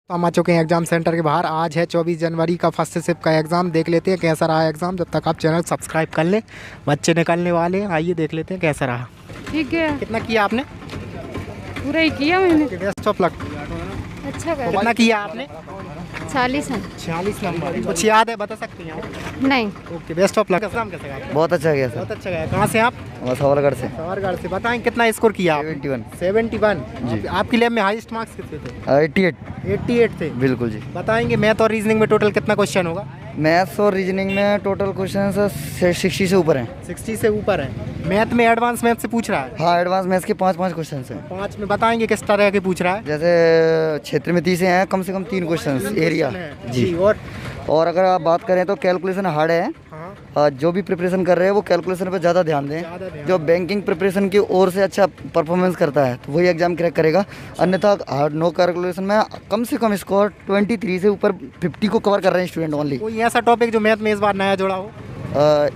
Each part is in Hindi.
तो हम आ चुके हैं एग्जाम सेंटर के बाहर। आज है 24 जनवरी का फर्स्ट शिफ्ट का एग्ज़ाम। देख लेते हैं कैसा रहा एग्ज़ाम। जब तक आप चैनल सब्सक्राइब कर लें, बच्चे निकलने वाले हैं। आइए देख लेते हैं कैसा रहा। ठीक है, कितना किया आपने? पूरा ही किया मैंने। Best of luck. अच्छा कर। कितना किया आपने? 40 है। 46 नंबर। कुछ याद है, बता सकते हैं आप? नहीं। Okay, best of luck. Exam कैसा गया? बहुत अच्छा गया सर। बहुत अच्छा गया। कहाँ से आप? सवालगढ़ से। सवारगढ़ से। बताएं कितना स्कोर किया आप? 71 जी। आपकी लैब में हाईएस्ट मार्क्स कितने थे? 88 थे। बिल्कुल जी। बताएंगे मैथ और रीजनिंग में टोटल कितना क्वेश्चन होगा? मैथ्स और रीजनिंग में टोटल क्वेश्चन 60 से ऊपर हैं। 60 से ऊपर है। मैथ में एडवांस मैथ से पूछ रहा है? हाँ, एडवांस मैथ्स के 5 क्वेश्चन हैं। 5 में बताएंगे किस तरह के पूछ रहा है? जैसे क्षेत्र में 30 हैं, कम से कम 3 क्वेश्चन एरिया जी। और अगर आप बात करें तो कैलकुलेशन हार्ड है। जो भी प्रिपरेशन कर रहे हैं वो कैलकुलेशन पे ज़्यादा ध्यान दें। जो बैंकिंग प्रिपरेशन की ओर से अच्छा परफॉर्मेंस करता है तो वही एग्जाम क्रैक करेगा। अन्यथा हार्ड नो कैलकुलेशन में कम से कम स्कोर 23 से ऊपर 50 को कवर कर रहे हैं स्टूडेंट ओनली। कोई ऐसा टॉपिक जो मैथ में इस बार नया जुड़ा हो?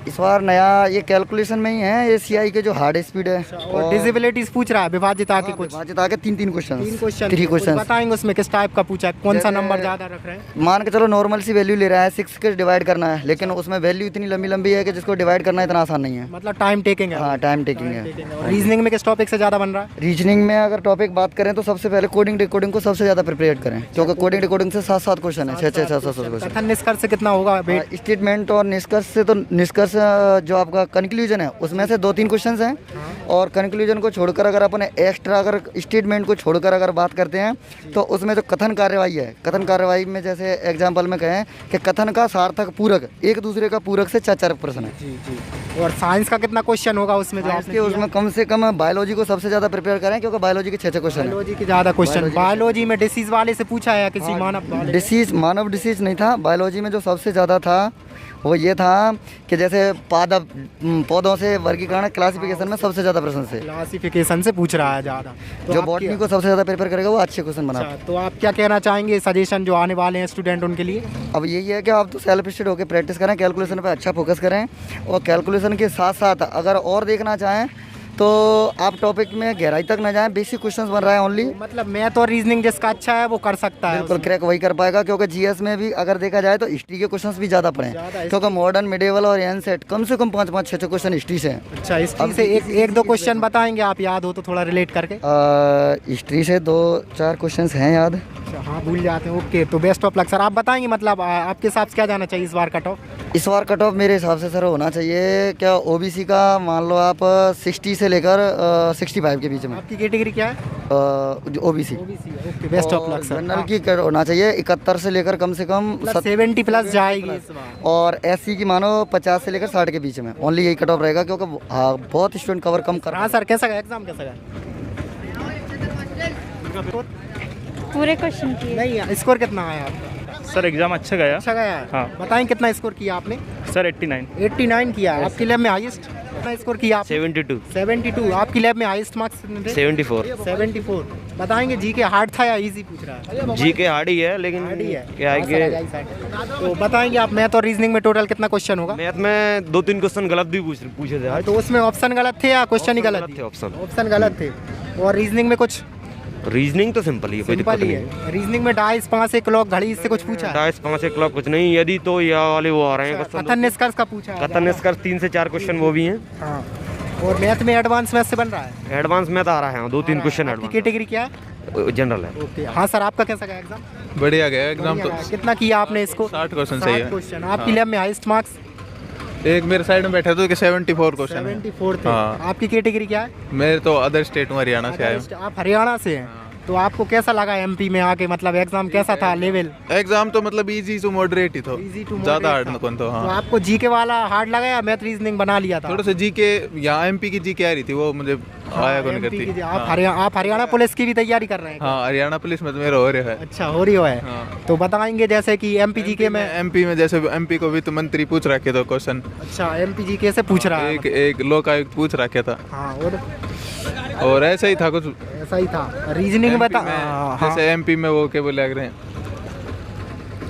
इस बार नया ये कैलकुलेशन में ही है, ये सीआई के जो हार्ड स्पीड है और डिजिबिलिटीज पूछ रहा है, विभाजिता के कुछ। विभाजिता के 3 क्वेश्चन। 3 क्वेश्चन बताएंगे उसमें किस टाइप का पूछा है, कौन सा नंबर ज़्यादा रख रहे हैं? मान के चलो नॉर्मल सी वैल्यू ले रहा है, 6 के डिवाइड करना है, लेकिन उसमें वैल्यू इतनी लंबी लंबी है कि जिसको डिवाइड करना इतना आसान नहीं है। मतलब टाइम टेकिंग है। हाँ, टाइम टेकिंग है। रीजनिंग में किस टॉपिक से ज़्यादा बन रहा है? रीजनिंग में अगर टॉपिक बात करें तो सबसे पहले कोडिंग डिकोडिंग को सबसे ज़्यादा प्रिपेयर करें, क्योंकि कोडिंग डिकोडिंग से 7 क्वेश्चन है, 6 7 क्वेश्चन। कथन निष्कर्ष से कितना होगा? स्टेटमेंट और निष्कर्ष से तो निष्कर्ष जो आपका कंक्लूजन है उसमें से 2-3 क्वेश्चंस हैं। और कंक्लूजन को छोड़कर अगर अपन एक्स्ट्रा अगर स्टेटमेंट को छोड़कर अगर बात करते हैं तो उसमें जो कथन कार्यवाही है, कथन कार्यवाही में जैसे एग्जांपल में कहें कि कथन का सार्थक पूरक एक दूसरे का पूरक से 4 प्रश्न है। जी। और साइंस का कितना क्वेश्चन होगा उसमें? जो उसमें कम से कम बायोलॉजी को सबसे ज़्यादा प्रिपेयर करें, क्योंकि बायोलॉजी के 6 क्वेश्चन है। बायोलॉजी के ज़्यादा क्वेश्चन। बायोलॉजी में डिसीज वाले से पूछा है किसी मानव डिसीज नहीं था। बायोलॉजी में जो सबसे ज़्यादा था वो ये था कि जैसे पौधों से वर्गीकरण क्लासिफिकेशन में सबसे ज़्यादा प्रश्न से क्लासिफिकेशन से पूछ रहा है ज़्यादा। तो जो बॉटनी को सबसे ज़्यादा प्रिपेयर करेगा वो अच्छे क्वेश्चन बना। तो आप क्या कहना चाहेंगे सजेशन जो आने वाले हैं स्टूडेंट उनके लिए? अब यही है कि आप तो सेल्फ स्टडी होकर प्रैक्टिस करें, कैलकुलेशन पे अच्छा फोकस करें, और कैलकुलेशन के साथ साथ अगर और देखना चाहें तो आप टॉपिक में गहराई तक ना जाएं, बेसिक क्वेश्चंस बन रहा है ओनली। मतलब मैथ और रीजनिंग जिसका अच्छा है वो कर सकता है। बिल्कुल क्रैक वही कर पाएगा, क्योंकि जीएस में भी अगर देखा जाए तो हिस्ट्री के क्वेश्चंस भी ज़्यादा पढ़ें, क्योंकि मॉडर्न मिडिवल और एनसेट कम से कम 5-6 क्वेश्चन हिस्ट्री से हैं। अच्छा, हिस्ट्री से एक दो क्वेश्चन बताएंगे आप, याद हो तो थोड़ा रिलेट करके? हिस्ट्री से 2-4 क्वेश्चन हैं याद। हाँ, भूल जाते हैं। ओके, तो बेस्ट ऑफ लक सर। आप बताएंगे मतलब आपके हिसाब से क्या जाना चाहिए इस बार कट ऑफ? इस बार कट ऑफ मेरे हिसाब से सर होना चाहिए क्या, ओबीसी का मान लो आप 60 से लेकर 65 के बीच में। आपकी कैटेगरी क्या है? OBC. Okay, best of luck sir. General की होना चाहिए 71 से लेकर कम से कम 70 प्लस जाएगी इस बार। और एससी की मानो 50 से लेकर 60 के बीच में ओनली यही कट ऑफ रहेगा, क्योंकि बहुत स्टूडेंट कवर कम कर। हाँ सर, कैसा गया एग्जाम? कैसा गया? पूरे क्वेश्चन किए। नहीं, स्कोर कितना आया आपका? सर एग्ज़ाम अच्छा गया। अच्छा गया है। हाँ। बताएं कितना स्कोर किया आपने? सर 89। 89 किया। आपकी लैब में हाईएस्ट कितना स्कोर किया आपने? 72। आपकी लैब में हाईएस्ट मार्क्स कितने थे? 74। बताएंगे जी के हार्ड था या इजी पूछ रहा है? जी के हार्ड ही है, लेकिन हार्ड ही है। क्या है कि तो बताएंगे आप मैथ और रीजनिंग में टोटल कितना क्वेश्चन होगा? मैथ में 2-3 क्वेश्चन गलत भी पूछे थे आज। तो उसमें ऑप्शन गलत थे या क्वेश्चन ही गलत थे? ऑप्शन गलत थे। और रीजनिंग में कुछ? रीजनिंग तो सिंपल ही है, कोई दिक्कत नहीं है। रीजनिंग में डाइस 5 एक क्लॉक घड़ी इससे कुछ पूछा है? डाइस 5 एक क्लॉक कुछ नहीं, यदि तो यह वाले वो आ रहे हैं क्वेश्चन। कथन निष्कर्ष का पूछा है? कथन निष्कर्ष 3 से 4 क्वेश्चन वो भी हैं। हाँ। और मैथ में एडवांस मैथ से बन रहा है? एडवांस मैथ आ रहा है, 2-3 क्वेश्चन एडवांस। कैटेगरी क्या है? जनरल है। ओके। हाँ सर, आपका कैसा गया एग्जाम? बढ़िया गया एग्जाम। तो कितना किया आपने इसको? 60 क्वेश्चन सही है। क्वेश्चन। आपकी लैब में हाईएस्ट मार्क्स? एक मेरे साइड में बैठे तो 74 क्वेश्चन है। 74 थे। हाँ। आपकी कैटेगरी क्या है? मेरे तो अदर स्टेट में हरियाणा से आया हूँ। आप हरियाणा से हैं। तो आपको कैसा लगा एमपी में आके? मतलब एग्जाम कैसा था लेवल? एग्जाम तो मतलब इजी टू मॉडरेट ही था, ज़्यादा हार्ड न कौन तो। हाँ, तो आपको जीके वाला हार्ड लगा या मैथ रीजनिंग बना लिया था? थोड़ा सा जीके, यहाँ एमपी की जीके आ रही थी, वो मुझे आया कौन करती। आप हरियाणा पुलिस की भी तैयारी कर रहे हैं? हाँ, हरियाणा पुलिस में तो मेरा हो रहा है। अच्छा, हो रही है। हाँ। तो बताएंगे जैसे कि एमपी जीके में? एमपी में जैसे एमपी को वित्त मंत्री पूछ रखे तो क्वेश्चन। अच्छा, एमपी जीके से पूछ रहा है? एक लोकायुक्त पूछ रखे था। हाँ। और ऐसा ही था कुछ, ऐसा ही था। रीजनिंग बता जैसे एमपी में वो क्या बोले रहे हैं,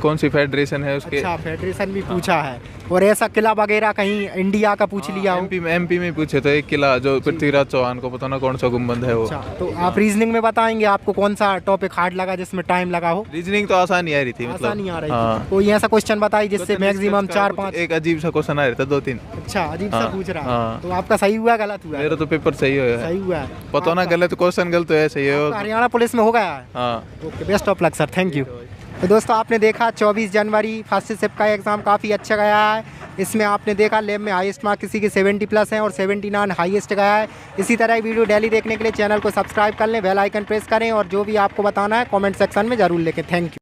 कौन सी फेडरेशन है उसके। अच्छा, फेडरेशन भी पूछा है। और ऐसा किला वगैरह कहीं इंडिया का पूछ लिया हो? एमपी में पूछे तो एक किला जो पृथ्वीराज चौहान को पता ना कौन सा गुम्बद है वो। अच्छा, तो आप रीजनिंग में बताएंगे आपको कौन सा टॉपिक हार्ड लगा जिसमें टाइम लगा हो? रीजनिंग तो आसान ही आ रही थी, मतलब आसान ही आ रही हाँ। थी। कोई ऐसा क्वेश्चन बताइए जिससे मैक्सिमम 4-5। एक अजीब सा क्वेश्चन आ रहा था 2-3। अच्छा, अजीब सा हाँ, पूछ रहा है। हाँ। तो आपका सही हुआ गलत हुआ? मेरा तो पेपर सही हुआ है। सही हुआ है। पता ना गलत क्वेश्चन गलत है, सही है। हरियाणा पुलिस में हो गया है? हाँ। Okay, best of luck sir, thank you. तो दोस्तों आपने देखा 24 जनवरी फर्स्ट शिफ्ट का एग्ज़ाम काफ़ी अच्छा गया है। इसमें आपने देखा लैब में हाईएस्ट मार्क किसी के 70+ हैं और 79 हाईएस्ट गया है। इसी तरह की वीडियो डेली देखने के लिए चैनल को सब्सक्राइब कर लें, बेल आइकन प्रेस करें और जो भी आपको बताना है कमेंट सेक्शन में ज़रूर लिखें। Thank you.